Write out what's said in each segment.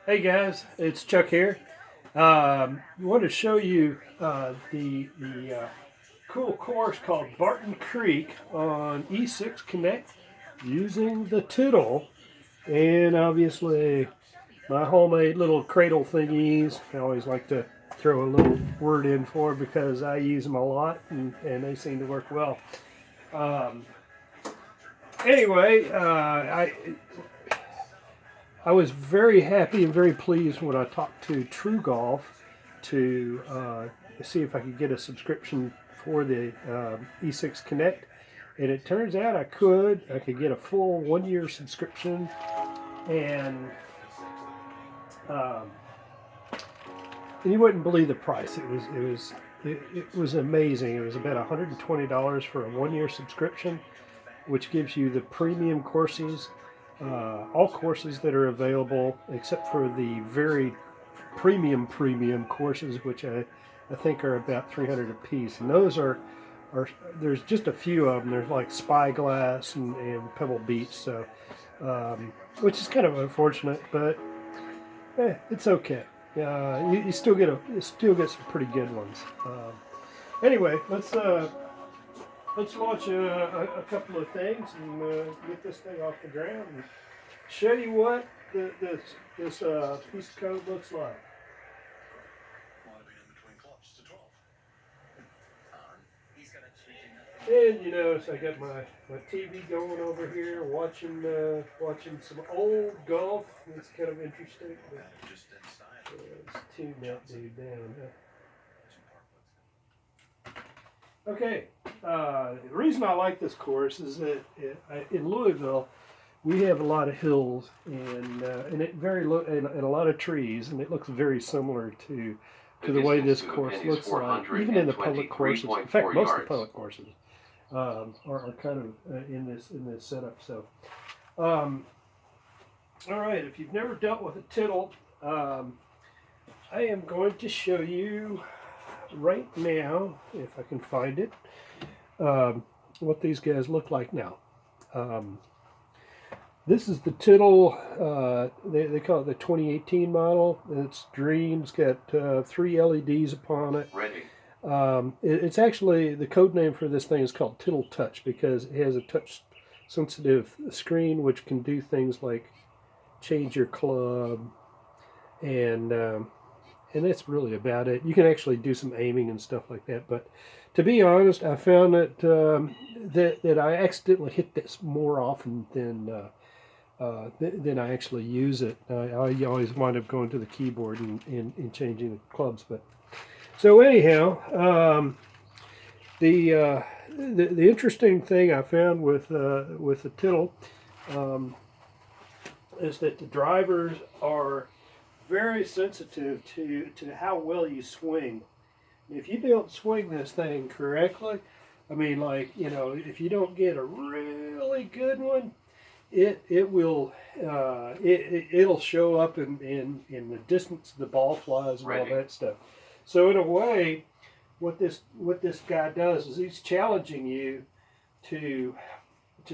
Hey guys, it's Chuck here. I want to show you the cool course called Barton Creek on E6 Connect using the Tittle and obviously my homemade little cradle thingies. I always like to throw a little word in for because I use them a lot and they seem to work well. Um, I was very happy and very pleased when I talked to True Golf to see if I could get a subscription for the E6 Connect. And it turns out I could. I could get a full 1 year subscription, and um, you wouldn't believe the price. It was amazing. It was about $120 for a 1 year subscription, which gives you the premium courses, all courses that are available except for the very premium courses, which I think are about 300 a piece, and those are there's just a few of them. There's like Spyglass and Pebble Beach, so which is kind of unfortunate, but it's okay. You still get some pretty good ones. Anyway, let's launch a couple of things and get this thing off the ground and show you what this piece of code looks like. And you notice I got my TV going over here, watching some old golf. It's kind of interesting. Let's tune that dude down. Okay, the reason I like this course is that in Louisville we have a lot of hills and and a lot of trees, and it looks very similar to the way this course looks like, even in the public courses. In fact, most of the public courses are kind of in this setup. So, all right, if you've never dealt with a Tittle, I am going to show you right now, if I can find it, what these guys look like now. This is the Tittle, they call it the 2018 model. It's green, it's got 3 LEDs upon it. Ready. It's actually, the code name for this thing is called Tittle Touch because it has a touch sensitive screen which can do things like change your club, and that's really about it. You can actually do some aiming and stuff like that, but to be honest, I found that I accidentally hit this more often than I actually use it. I always wind up going to the keyboard and changing the clubs. But so anyhow, the interesting thing I found with the Tittle is that the drivers are very sensitive to how well you swing. If you don't swing this thing correctly, I mean, like, if you don't get a really good one, it'll show up in the distance the ball flies and all that stuff. So in a way, what this guy does is he's challenging you to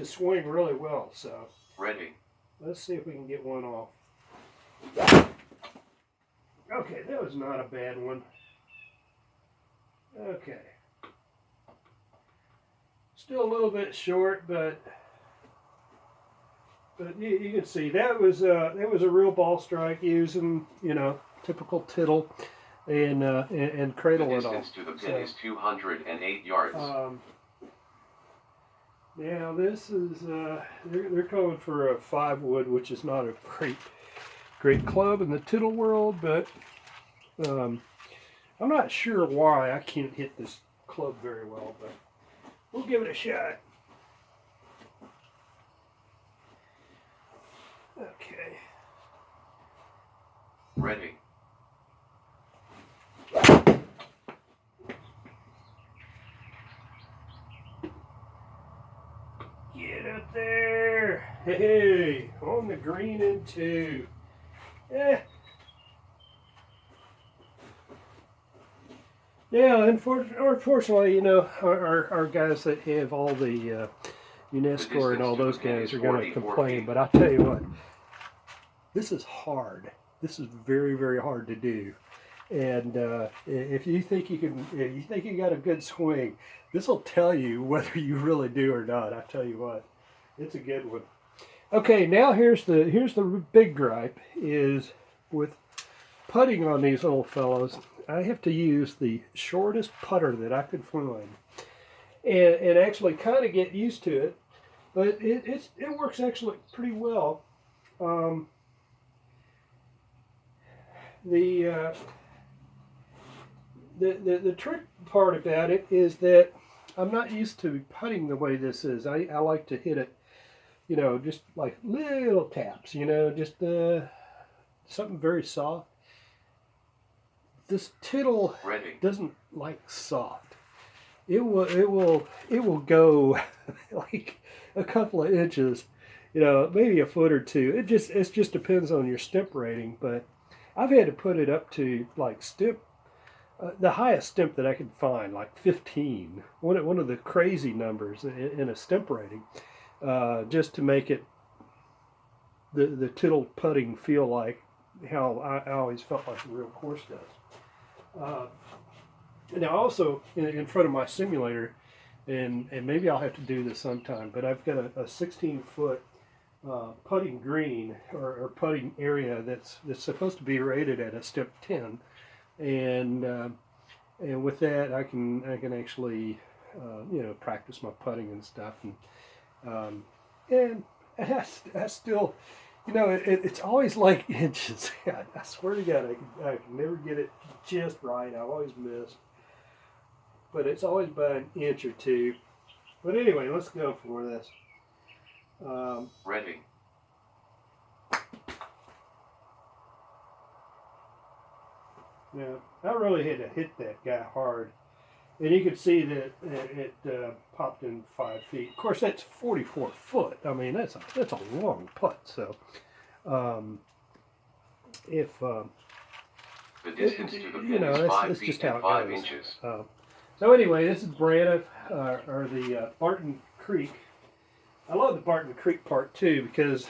swing really well. So ready. Let's see if we can get one off. Okay, that was not a bad one. Okay, still a little bit short, but you can see that was a real ball strike using typical Tittle and cradle it all. The distance to the pin is 208 yards. Now this is they're going for a 5 wood, which is not a great club in the Tittle world, but I'm not sure why I can't hit this club very well, but we'll give it a shot. Okay. Ready. Get up there. Hey, on the green and 2. Yeah, unfortunately, our guys that have all the UNESCO and all those guys are going to complain, but I'll tell you what, this is hard. This is very, very hard to do. And if you think if you think you got a good swing, this will tell you whether you really do or not. I tell you what, it's a good one. Okay, now here's the big gripe is with putting on these little fellows. I have to use the shortest putter that I could find, and actually kind of get used to it. But it works actually pretty well. Um, the the trick part about it is that I'm not used to putting the way this is. I like to hit it, just like little taps, just something very soft. This Tittle doesn't like soft. It will go like a couple of inches, maybe a foot or two. It just depends on your stimp rating. But I've had to put it up to like stimp. The highest stimp that I could find, like 15, one of the crazy numbers in a stimp rating, just to make it the Tittle putting feel like how I always felt like a real course does. Now also in front of my simulator, and maybe I'll have to do this sometime, but I've got a 16-foot putting green or putting area that's supposed to be rated at a stimp 10. And with that, I can actually practice my putting and stuff, and I still, it's always like inches. I swear to God, I can never get it just right. I always miss, but it's always by an inch or two. But anyway, let's go for this. Ready. Now, I really had to hit that guy hard. And you could see that it popped in 5 feet. Of course, that's 44 foot. I mean, that's a long putt. So, if The distance to the pin is 5 that's feet just and how it 5 goes. inches. So anyway, this is Brandon, or the Barton Creek. I love the Barton Creek part too, because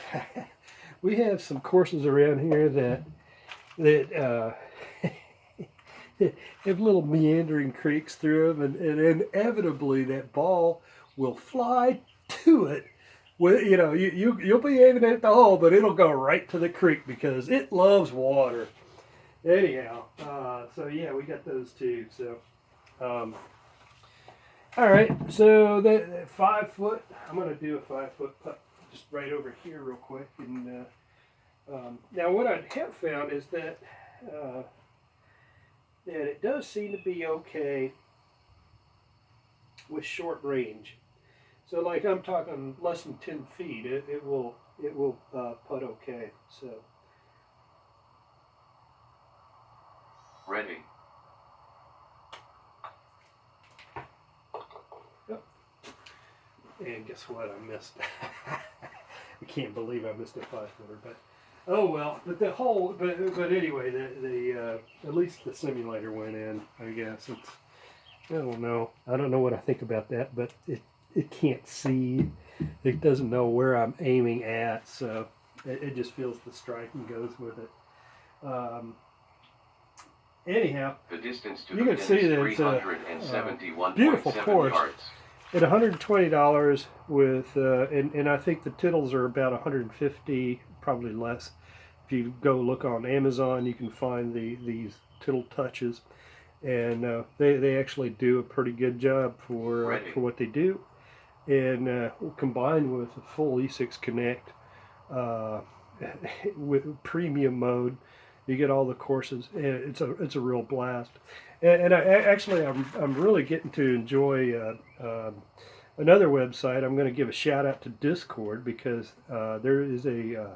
we have some courses around here that have little meandering creeks through them, and inevitably that ball will fly to it. Well, you'll be aiming at the hole, but it'll go right to the creek because it loves water. Anyhow, so yeah, we got those too. So, all right. So that 5 foot, I'm going to do a 5 foot putt just right over here real quick. And now what I have found is that it does seem to be okay with short range. So like I'm talking less than 10 feet, it will putt okay. So Ready. yep. And guess what? I missed. I can't believe I missed a 5-footer, but oh well. But the whole, but anyway, the at least the simulator went in. I guess it's. I don't know what I think about that, but it can't see. It doesn't know where I'm aiming at, so it just feels the strike and goes with it. Anyhow, The distance to you the can pin see is that it's a 371.7 beautiful course. yards. At $120 with, and I think the Tittles are about $150, probably less. If you go look on Amazon, you can find these Tittle touches, and they actually do a pretty good job for what they do. And combined with the full E6 Connect with premium mode, you get all the courses, and it's a real blast. And I'm really getting to enjoy another website. I'm going to give a shout out to Discord, because there is a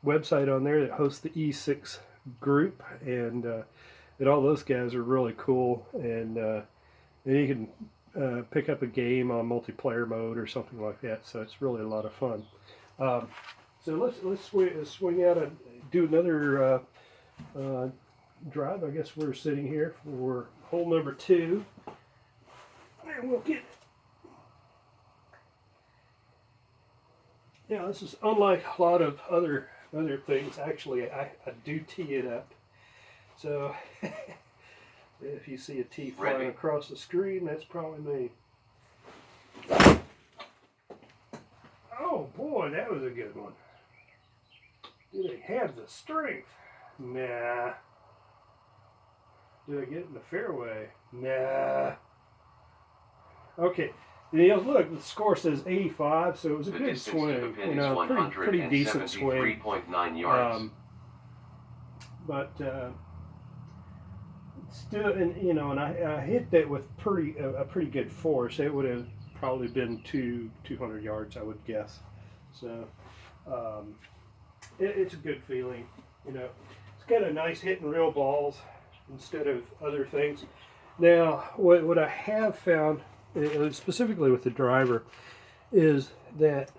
website on there that hosts the E6 group, and all those guys are really cool. And you can pick up a game on multiplayer mode or something like that. So it's really a lot of fun. So let's swing out and do another drive. I guess we're sitting here for hole number 2, and we'll get. Now this is unlike a lot of other other things. Actually, I do tee it up. So if you see a tee flying across the screen, that's probably me. Oh boy, that was a good one. Do they have the strength? Nah. Do I get in the fairway? Nah. Okay. You know, look, the score says 85, so it was a good swing. You know, pretty decent swing. 173.9 yards. But still, and you know, and I hit that with a pretty good force. It would have probably been 200 yards, I would guess. So it's a good feeling. You know, it's kind of nice hitting real balls instead of other things. Now, what I have found, specifically with the driver, is that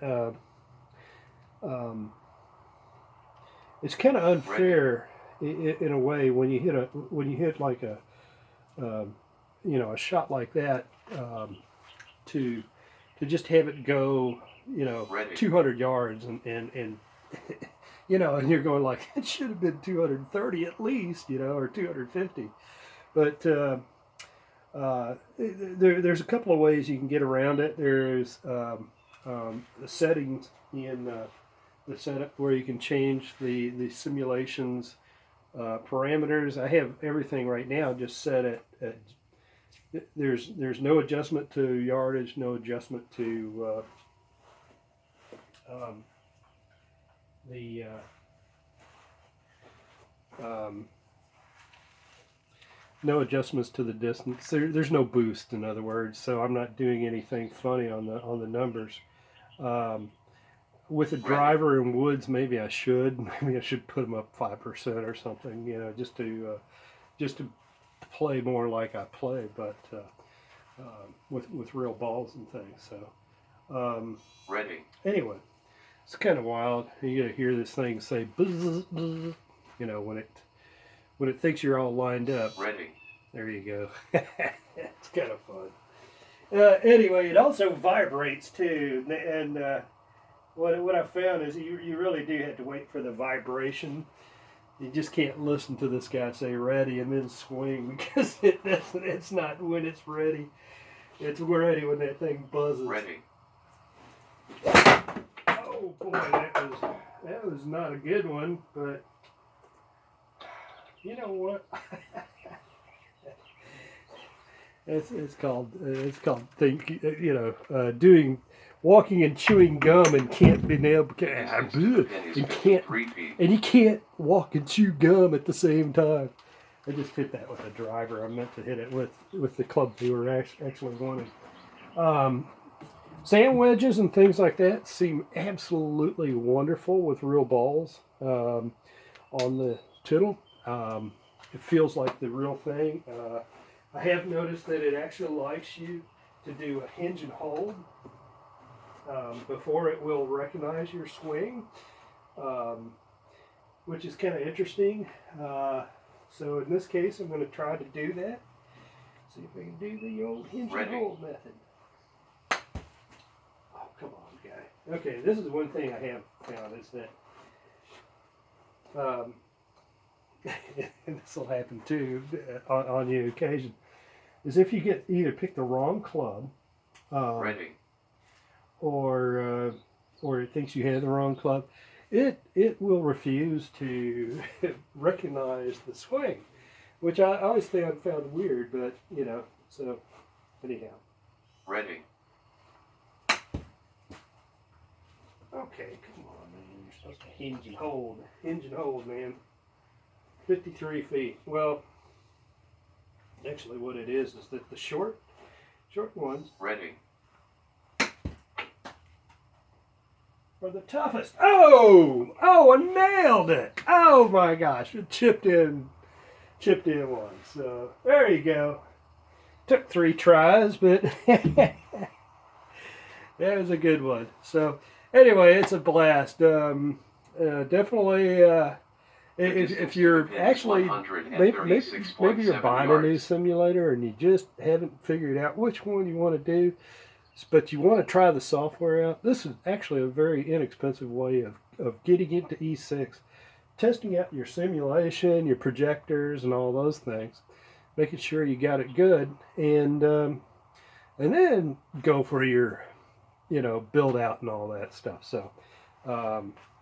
it's kind of unfair in a way when you hit like a you know, a shot like that, to just have it go, you know, 200 yards and you know, and you're going like, it should have been 230 at least, you know, or 250. But there's a couple of ways you can get around it. There's the settings in the setup where you can change the simulations parameters. I have everything right now just set at there's no adjustment to yardage, no adjustment to no adjustments to the distance. There's no boost, in other words, so I'm not doing anything funny on the numbers. With a driver in woods, maybe I should put them up 5% or something, you know, just to play more like I play, but with real balls and things. So anyway, it's kind of wild. You gotta hear this thing say buzz, buzz, you know, when it thinks you're all lined up. There you go. It's kind of fun. Anyway, it also vibrates too, and what I found is you really do have to wait for the vibration. You just can't listen to this guy say ready and then swing, because it's not when it's ready. It's ready when that thing buzzes. Oh boy, that was not a good one, but you know what? it's called walking and chewing gum and can't be nailed and you can't walk and chew gum at the same time. I just hit that with a driver. I meant to hit it with the club we were actually wanting. Sand wedges and things like that seem absolutely wonderful with real balls on the Tittle. It feels like the real thing. I have noticed that it actually likes you to do a hinge and hold before it will recognize your swing, which is kind of interesting. So in this case, I'm going to try to do that. See if I can do the old hinge and hold method. Oh, come on, guy. Okay, this is one thing I have found is that and this will happen too on the occasion, is if you either pick the wrong club, or it thinks you have the wrong club, it will refuse to recognize the swing, which I always found weird, but you know, so anyhow. Okay, come on, man. You're supposed to hinge and hold. Hinge and hold, man. 53 feet. Well, actually what it is that the short ones are the toughest. Oh, I nailed it. Oh my gosh, it chipped in one. So there you go. Took 3 tries, but that was a good one. So anyway, it's a blast. Definitely, if you're actually maybe you're buying a new simulator and you just haven't figured out which one you want to do, but you want to try the software out, this is actually a very inexpensive way of of getting into E6, testing out your simulation, your projectors, and all those things, making sure you got it good, and then go for your, build out and all that stuff. So,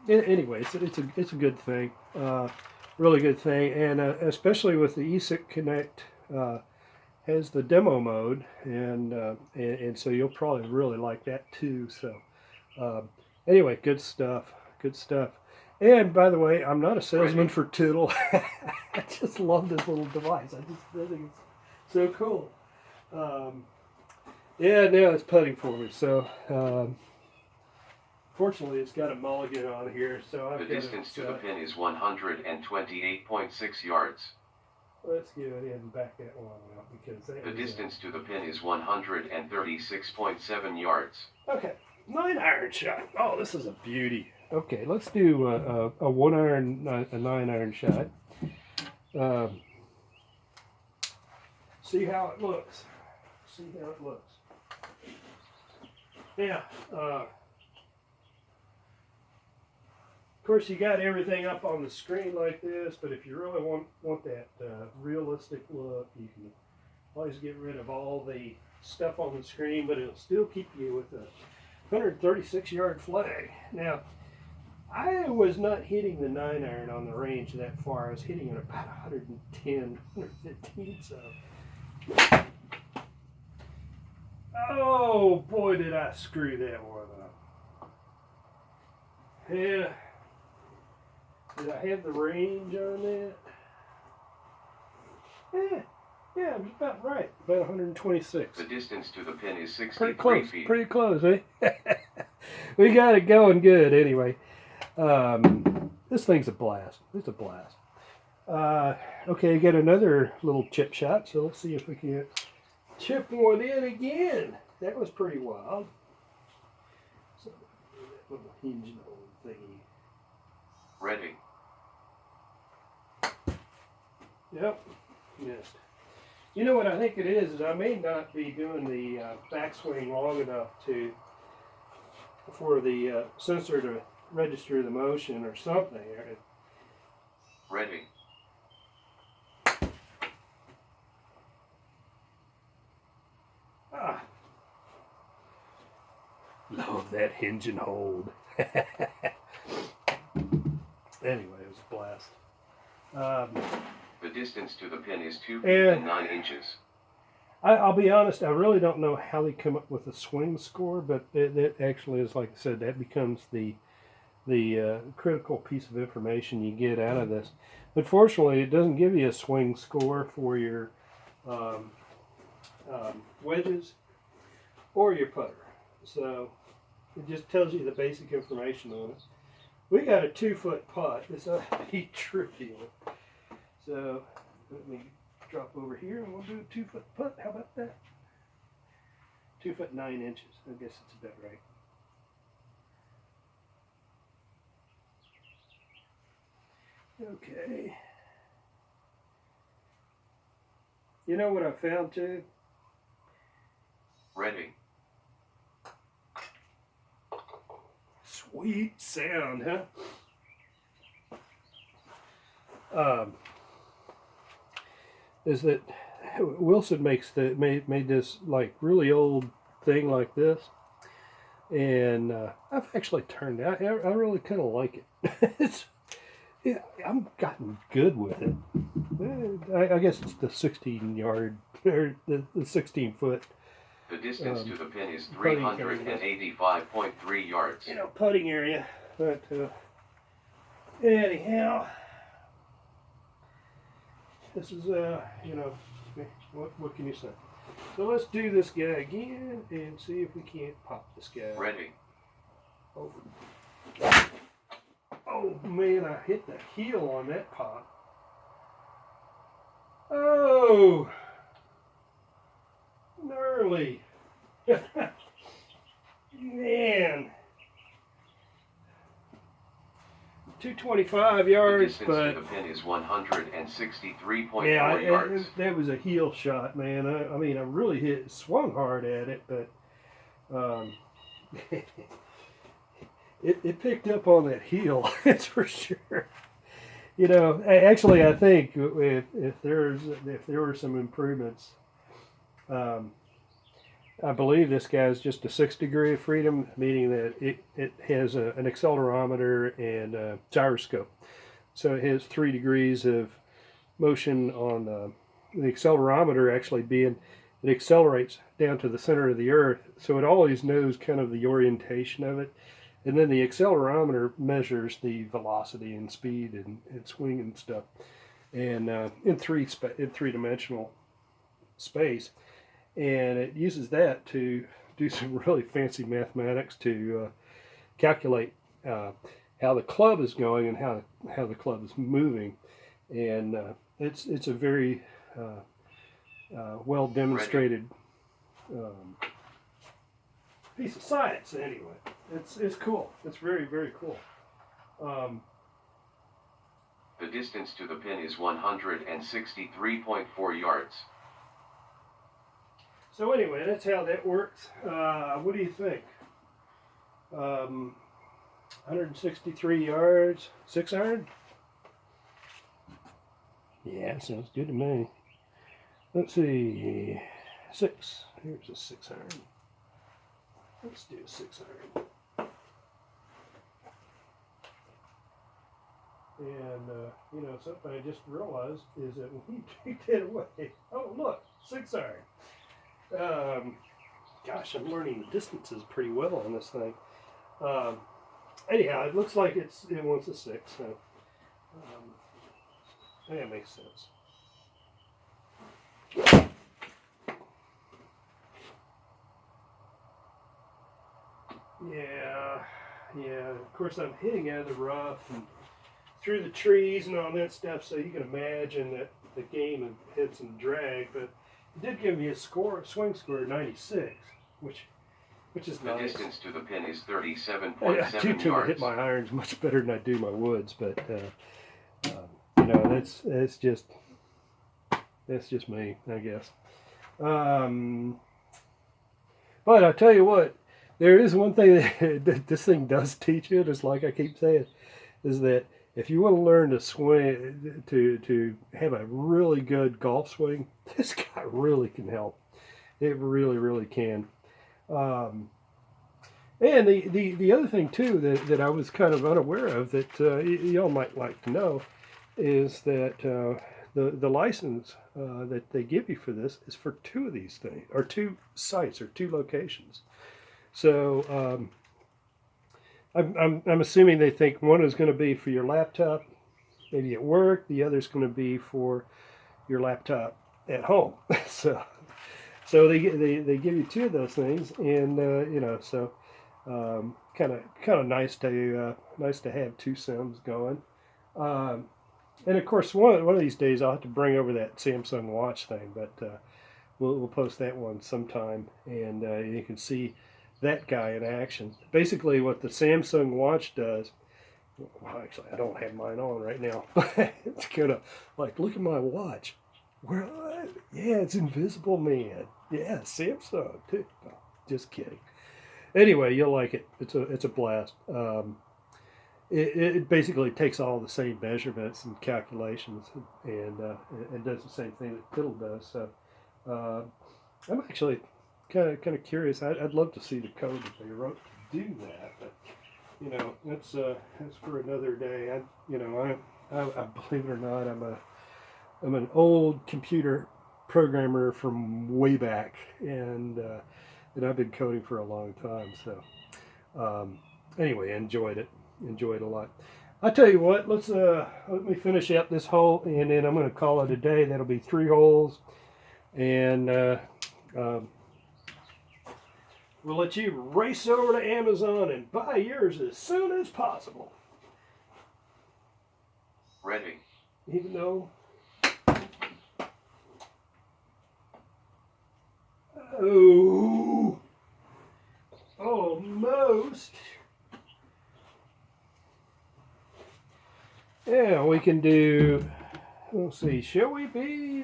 anyway, it's a good thing, really good thing, and especially with the E6 Connect. Has the demo mode, and so you'll probably really like that too. So anyway, good stuff, good stuff. And by the way, I'm not a salesman for Tittle. I just love this little device. I think it's so cool. Yeah, now it's putting for me. So fortunately, it's got a mulligan on here. So the distance to the pin is 128.6 yards. Let's go ahead and back that one out because the distance to the pin is 136.7 yards. Okay, 9-iron shot. Oh, this is a beauty. Okay, let's do a 1-iron, a 9-iron shot. See how it looks. See how it looks. Yeah. Of course, you got everything up on the screen like this, but if you really want that realistic look, you can always get rid of all the stuff on the screen, but it'll still keep you with a 136-yard flag. Now, I was not hitting the 9-iron on the range that far. I was hitting it about 110, 115, so. Oh, boy, did I screw that one up. Yeah. Did I have the range on that? Yeah, it was about right. About 126. The distance to the pin is 63 feet. Pretty close, eh? We got it going good anyway. This thing's a blast. It's a blast. Okay, get another little chip shot. So let's see if we can chip one in again. That was pretty wild. So, that little hinge hole thingy. Ready. Yep, missed. You know what I think it is I may not be doing the backswing long enough for the sensor to register the motion or something. Ready. Ah. Love that hinge and hold. Anyway, it was a blast. The distance to the pin is 2 feet and 9 inches. I'll be honest, I really don't know how they come up with a swing score, but that actually is, like I said, that becomes the critical piece of information you get out of this. But fortunately, it doesn't give you a swing score for your wedges or your putter. So it just tells you the basic information on it. We got a 2-foot putt. It's a trivial. So let me drop over here and we'll do a 2-foot putt. How about that? 2 foot 9 inches. I guess it's about right. Okay. You know what I found too? Ready. Sweet sound, huh? Is that Wilson made this like really old thing like this, and I've actually turned out. I really kind of like it. I'm gotten good with it. I guess it's the 16-yard or the 16-foot. The distance to the pin is 385.3 yards. Putting area. But anyhow, this is what can you say? So let's do this guy again and see if we can't pop this guy. Ready. Oh man, I hit the heel on that pop. Oh, gnarly. Man. 225 yards, the but distance to the pin is 163.4 yeah, yards. that was a heel shot, man. I mean, I really swung hard at it, but it picked up on that heel. That's for sure. You know, actually, I think if there were some improvements, um, I believe this guy's just a 6 degree of freedom, meaning that it has an accelerometer and a gyroscope. So it has 3 degrees of motion on the accelerometer actually being, it accelerates down to the center of the earth. So it always knows kind of the orientation of it. And then the accelerometer measures the velocity and speed and swing and stuff. And in three-dimensional space. And it uses that to do some really fancy mathematics to calculate how the club is going and how the club is moving, and it's a very well demonstrated piece of science. Anyway, it's cool. It's very, very cool. The distance to the pin is 163.4 yards. So anyway, that's how that works. What do you think? 163 yards, 6 iron? Yeah, sounds good to me. Let's see, 6. Here's a 6 iron. Let's do a 6 iron. And, you know, something I just realized is that when you take that away, oh, look, 6 iron. Gosh, I'm learning the distances pretty well on this thing. Anyhow, it looks like it wants a 6, so I think that makes sense. Yeah. Of course, I'm hitting out of the rough and through the trees and all that stuff, so you can imagine that the game had some drag, but it did give me a swing score of 96, which is the nice. The distance to the pin is 37.7 I do tend to hit my irons much better than I do my woods, but you know, that's just me, I guess. But I tell you what, there is one thing that this thing does teach you, just like I keep saying, is that if you want to learn to swing, to have a really good golf swing, this guy really can help. It really, really can. And the other thing too that I was kind of unaware of that y'all might like to know is that the license that they give you for this is for 2 of these things, or 2 sites, or 2 locations. So I'm assuming they think one is going to be for your laptop, maybe at work. The other is going to be for your laptop at home. so they give you 2 of those things, and you know, so kind of nice to have 2 sims going. And of course, one of these days I'll have to bring over that Samsung watch thing, but we'll post that one sometime, and you can see that guy in action. Basically, what the Samsung watch does. Well, actually, I don't have mine on right now. It's kind of like, look at my watch. Where? Yeah, it's Invisible Man. Yeah, Samsung too. No, just kidding. Anyway, you'll like it. It's a blast. It basically takes all the same measurements and calculations, and does the same thing that Tittle does. So I'm actually kind of curious. I'd love to see the code that they wrote to do that, but you know, that's for another day. I believe it or not, I'm an old computer programmer from way back, and I've been coding for a long time. So anyway, enjoyed it a lot. I tell you what, let me finish out this hole, and then I'm going to call it a day. That'll be 3 holes, and we'll let you race over to Amazon and buy yours as soon as possible. Ready. Even though, almost. Yeah, we can do. Let's see. Shall we be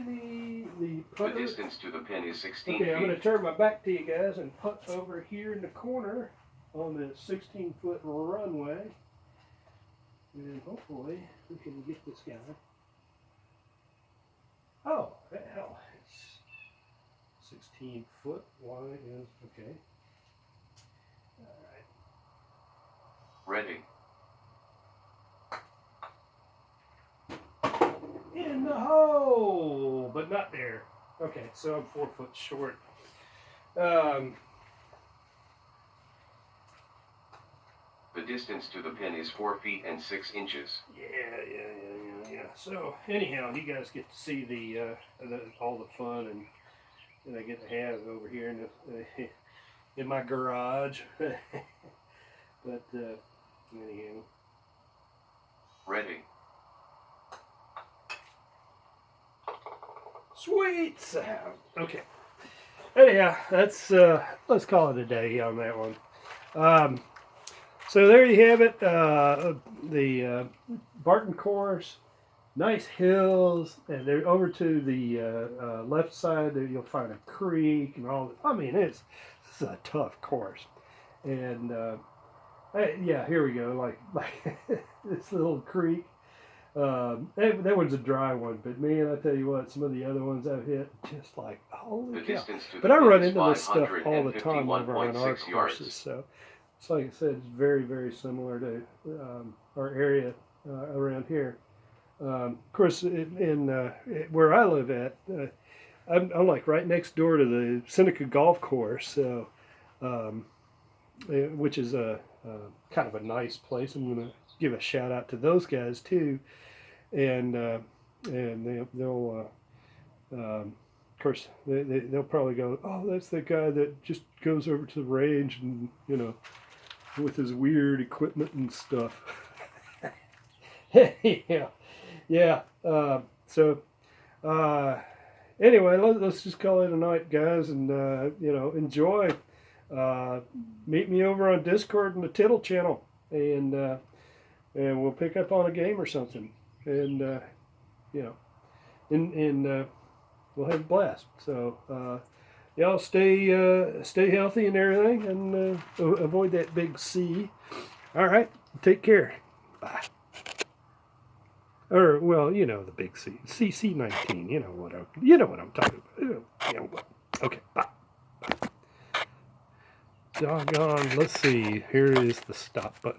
the putter? The distance to the pin is 16 Okay, feet. I'm going to turn my back to you guys and putt over here in the corner. on the 16-foot runway. And hopefully we can get this guy. Oh, hell, it's 16 foot. Why is, okay. All Ready. right. In the hole, but not there. Okay, so I'm 4 foot short. The distance to the pin is 4 feet and 6 inches. Yeah. So anyhow, you guys get to see the all the fun and I get to have over here in my garage. But anyhow. Ready. Sweet sound. Okay. Anyhow, that's let's call it a day on that one. So there you have it. The Barton course, nice hills, and they're over to the left side. There you'll find a creek and all. I mean, it's a tough course, and yeah, here we go. Like this little creek. That one's a dry one, but man, I tell you what, some of the other ones I've hit, just like holy cow. But I run into this stuff all the time over on our courses, so it's like I said, it's very, very similar to our area around here. Of course, where I live at, I'm like right next door to the Seneca Golf Course, so which is a kind of a nice place. I'm going to give a shout out to those guys too. And they'll of course they'll probably go, oh, that's the guy that just goes over to the range and with his weird equipment and stuff. yeah. So anyway, let's just call it a night, guys, and enjoy. Meet me over on Discord and the Tittle channel, and we'll pick up on a game or something. And we'll have a blast. So y'all stay healthy and everything, and avoid that big C. All right, take care. Bye. Or well, the big C, C19. You know what I'm talking about. Okay, bye. Doggone. Let's see. Here is the stop button.